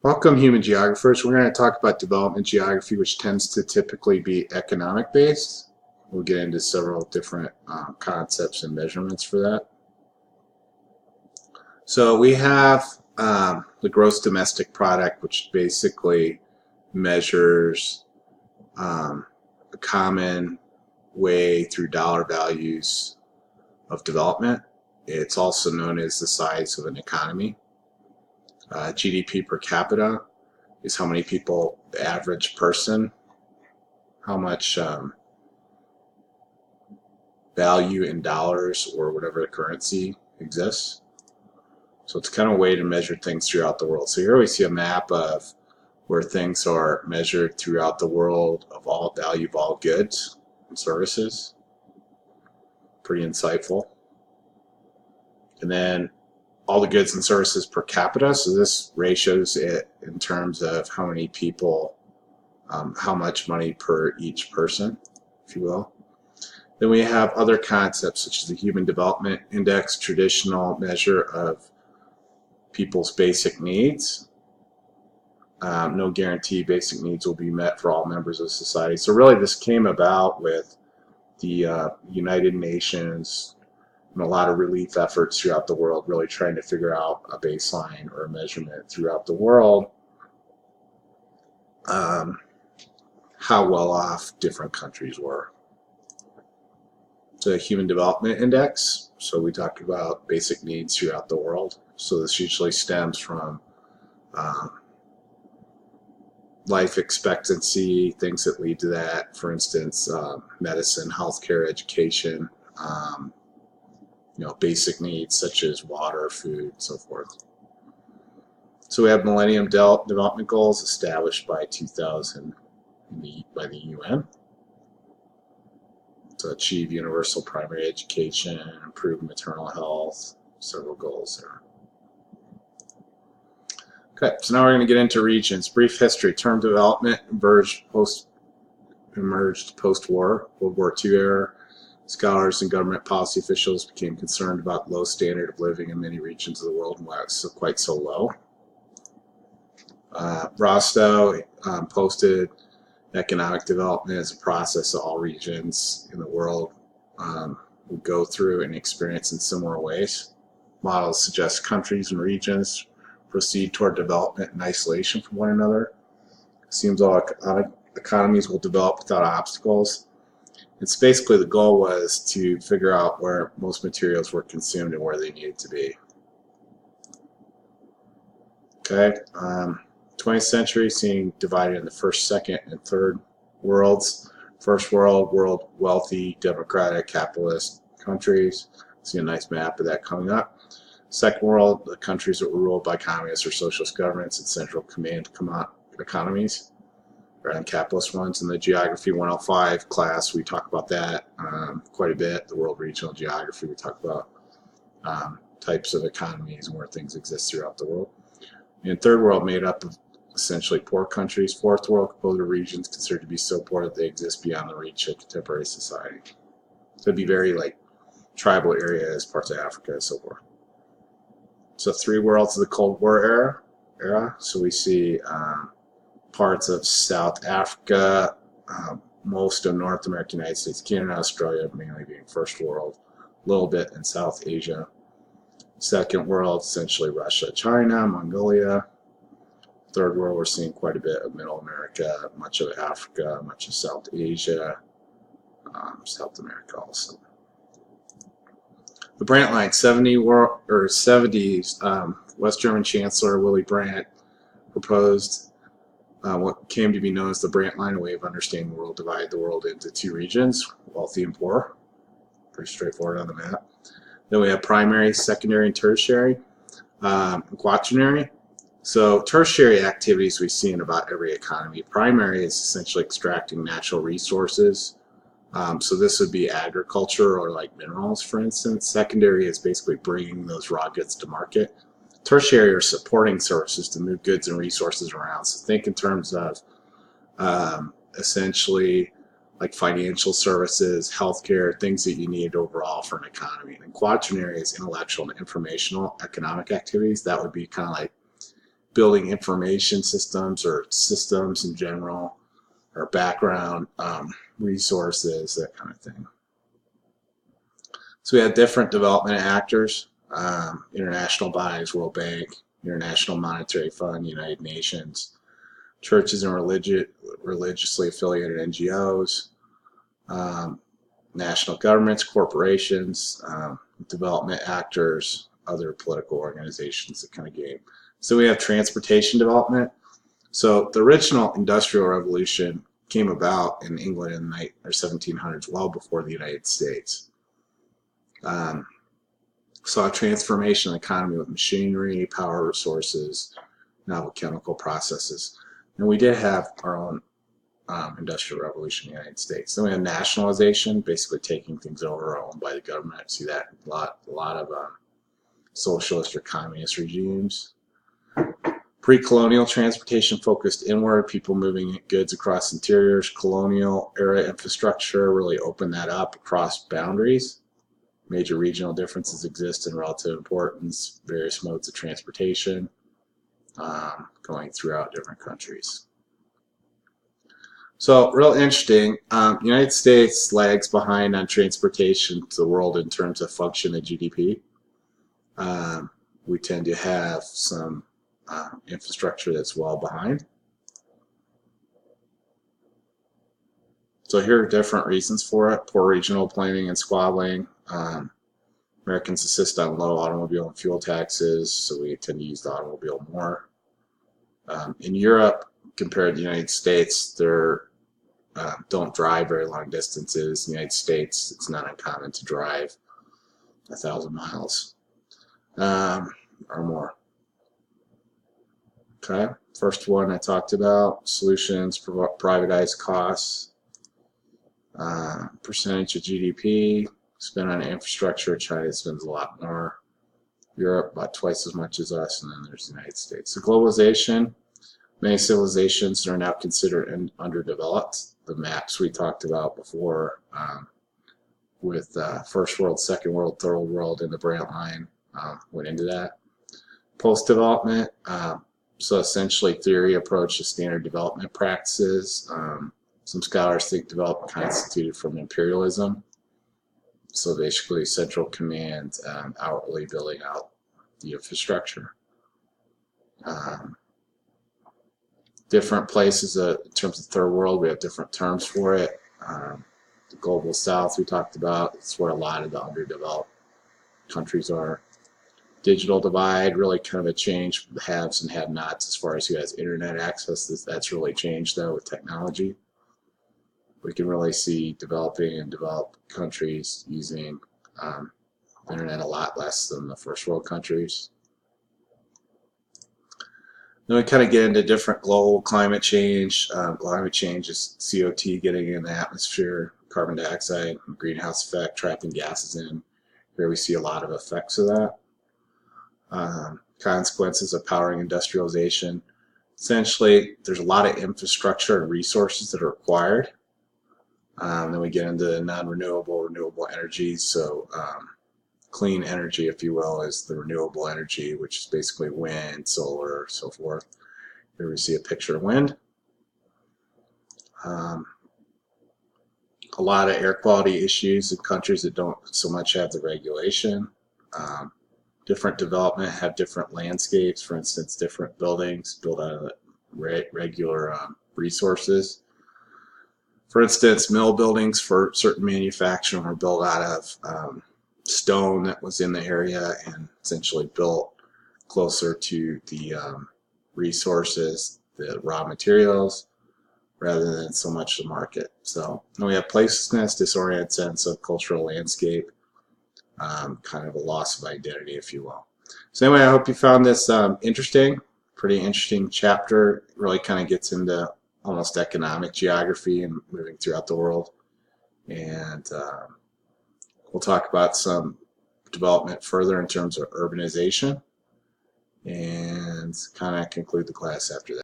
Welcome, human geographers. We're going to talk about development geography, which tends to typically be economic based. We'll get into several different concepts and measurements for that. So we have the gross domestic product, which basically measures a common way through dollar values of development. It's also known as the size of an economy. GDP per capita is how many people, the average person, how much value in dollars or whatever the currency exists. So it's kind of a way to measure things throughout the world. So here we see a map of where things are measured throughout the world of all value of all goods and services. Pretty insightful. And then all the goods and services per capita. So this ratios it in terms of how many people, how much money per each person, if you will. Then we have other concepts such as the Human Development Index, traditional measure of people's basic needs. No guarantee basic needs will be met for all members of society. So really this came about with the United Nations and a lot of relief efforts throughout the world, really trying to figure out a baseline or a measurement throughout the world, how well off different countries were. The Human Development Index, so we talked about basic needs throughout the world. So this usually stems from life expectancy, things that lead to that, for instance, medicine, healthcare, education, basic needs such as water, food, so forth. So we have Millennium Development Goals established by 2000 by the UN to achieve universal primary education, improve maternal health, several goals there. Okay, so now we're going to get into regions. Brief history. Term development emerged post-war, World War II era. Scholars and government policy officials became concerned about low standard of living in many regions of the world and why it was quite so low. Rostow posted economic development as a process that all regions in the world would go through and experience in similar ways. Models suggest countries and regions proceed toward development in isolation from one another. It seems all economies will develop without obstacles. It's basically the goal was to figure out where most materials were consumed and where they needed to be. Okay, 20th century seeing divided into first, second, and third worlds. First world, wealthy, democratic, capitalist countries. See a nice map of that coming up. Second world, the countries that were ruled by communist or socialist governments and central command economies, rather than capitalist ones. In the Geography 105 class, we talk about that quite a bit. The World Regional Geography, we talk about types of economies and where things exist throughout the world. And third world made up of essentially poor countries. Fourth world composed of regions considered to be so poor that they exist beyond the reach of contemporary society. So it'd be very like tribal areas, parts of Africa, and so forth. So three worlds of the Cold War era. So we see parts of South Africa, most of North America, United States, Canada, Australia, mainly being first world, a little bit in South Asia. Second world, essentially Russia, China, Mongolia. Third world, we're seeing quite a bit of Middle America, much of Africa, much of South Asia, South America also. The Brandt line, 70s, West German Chancellor Willy Brandt proposed what came to be known as the Brandt line, a way of understanding the world, divided the world into two regions, wealthy and poor. Pretty straightforward on the map. Then we have primary, secondary, and tertiary, and quaternary. So tertiary activities we see in about every economy. Primary is essentially extracting natural resources. So this would be agriculture or like minerals, for instance. Secondary is basically bringing those raw goods to market. Tertiary are supporting services to move goods and resources around. So think in terms of essentially like financial services, healthcare, things that you need overall for an economy. And quaternary is intellectual and informational economic activities. That would be kind of like building information systems or systems in general, or background resources, that kind of thing. So we had different development actors, international bodies, World Bank, International Monetary Fund, United Nations, churches and religiously affiliated NGOs, national governments, corporations, development actors, other political organizations, that kind of game. So we have transportation development. So the original Industrial Revolution came about in England in the 1700s, well before the United States. Saw a transformation in the economy with machinery, power resources, novel chemical processes. And we did have our own industrial revolution in the United States. Then we had nationalization, basically taking things over or owned by the government. See that a lot of socialist or communist regimes. Pre-colonial transportation focused inward, people moving goods across interiors. Colonial era infrastructure really opened that up across boundaries. Major regional differences exist in relative importance, various modes of transportation going throughout different countries. So real interesting, United States lags behind on transportation to the world in terms of function and GDP. We tend to have some infrastructure that's well behind. So here are different reasons for it. Poor regional planning and squabbling. Americans insist on low automobile and fuel taxes, so we tend to use the automobile more. In Europe, compared to the United States, they're don't drive very long distances. In the United States, it's not uncommon to drive 1,000 miles or more. Okay, first one I talked about, solutions, privatized costs, percentage of GDP spent on infrastructure. China spends a lot more. Europe about twice as much as us, and then there's the United States. So globalization, many civilizations are now considered underdeveloped. The maps we talked about before with first world, second world, third world, and the Brant line went into that. Post-development, so essentially theory approach to standard development practices. Some scholars think development constituted from imperialism. So basically central command outwardly building out the infrastructure. Different places in terms of third world, we have different terms for it. The global south we talked about, it's where a lot of the underdeveloped countries are. Digital divide, really kind of a change, haves and have-nots as far as who has internet access. That's really changed though with technology. We can really see developing and developed countries using the internet a lot less than the first world countries. Then we kind of get into different global climate change. Climate change is CO2 getting in the atmosphere, carbon dioxide, greenhouse effect, trapping gases in. Here we see a lot of effects of that. Consequences of powering industrialization. Essentially, there's a lot of infrastructure and resources that are required. Then we get into non-renewable, renewable energies. So clean energy, if you will, is the renewable energy, which is basically wind, solar, so forth. Here we see a picture of wind. A lot of air quality issues in countries that don't so much have the regulation. Different development have different landscapes. For instance, different buildings built out of regular resources. For instance, mill buildings for certain manufacturing are built out of stone that was in the area and essentially built closer to the resources, the raw materials, rather than so much the market. So then we have placelessness, disoriented sense of cultural landscape, kind of a loss of identity, if you will. So anyway, I hope you found this interesting. Pretty interesting chapter. It really kind of gets into almost economic geography and moving throughout the world. And we'll talk about some development further in terms of urbanization and kind of conclude the class after that.